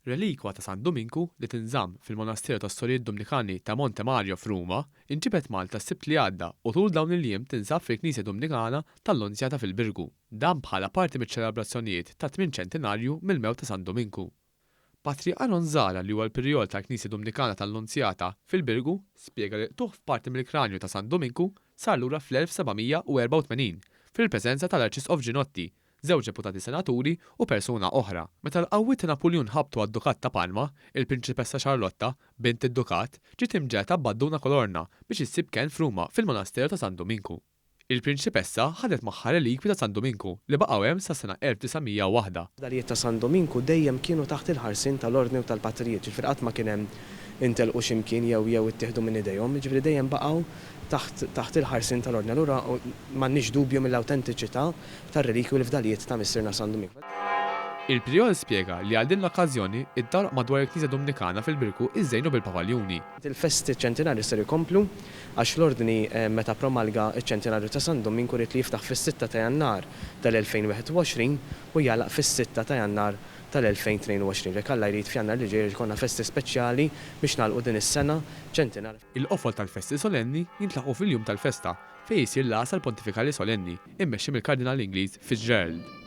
Relikwa ta' San Dominku li tinżamm fil-Monasteru tas-Solijiet Dominikani ta' Monte Mario f'Ruma inġibet Malta s-Sibt li għadda u tul dawn il-jiem tinsab fil-Knisja Dominikana tal-Lonzjata fil-Birgu, dan bħala parti miċ-ċelebrazzjonijiet ta' 8 ċentenarju mill-mewt ta' San Dominku. Patriark Aron Zara li huwa l-pirjol tal-Knisja Dominikana tal-Lonzjata fil-Birgu spjega li tuħ f'parti mill-kranju ta' San Dominku sar lura fl-1784 fil-preżenza tal-Arċisqof Ġinotti, żewġ deputati senaturi u persuna oħra. Meta l-qawwiet Napoleon ħabtu għad-Dukat ta' Parma, il-Prinċipessa Charlotta, bint id-Dukat, ġiet imġeta b'Badduna Colorna biex issib kien f'Ruma fil-Monasteru ta' San Dominku. Il-Prinċipessa ħadet magħha relikwi ta' San Dominku li baqgħu hemm sa sena 1901. Dalijiet ta' San Dominku dejjem kienu taħt il-ħarsin tal-Ordni u tal-Patrijiet, ġifier qatt ma kien hemm intelqu x'imkien jew ittieħdu minn idejhom, ġifieri dejjem baqgħu taħt il-ħarsin tal-Ordni. Allura m'għandniex dubju mill-awtentiċità tar-relikwi li f'dalijiet ta' Missierna San Dominku. Il-Prijol spjega li għal din l-okkażjoni id-dar madwar il-Knisja Dominikana fil-Birgu iżżejnu bil-papaljuni. Il-festi ċentenarju ser ikomplu għax l-Ordni meta promalga ċ-ċentenarju ta' San Dominku rrid li jiftaħ fis-6 ta' Jannar tal-2021 u jagħlaq fis-6 ta' Jannar tal-2022. Jekk Alla jrid f'Jannar li ġej jkollna festi speċjali biex nagħlqu din is-sena ċentenar. Il-qofol tal-festi solenni jintlaqgħu fil-jum tal-festa fejn jsir l-għasal pontifikali solenni immexxi mill-Kardinal Ingliż Fitzgerald.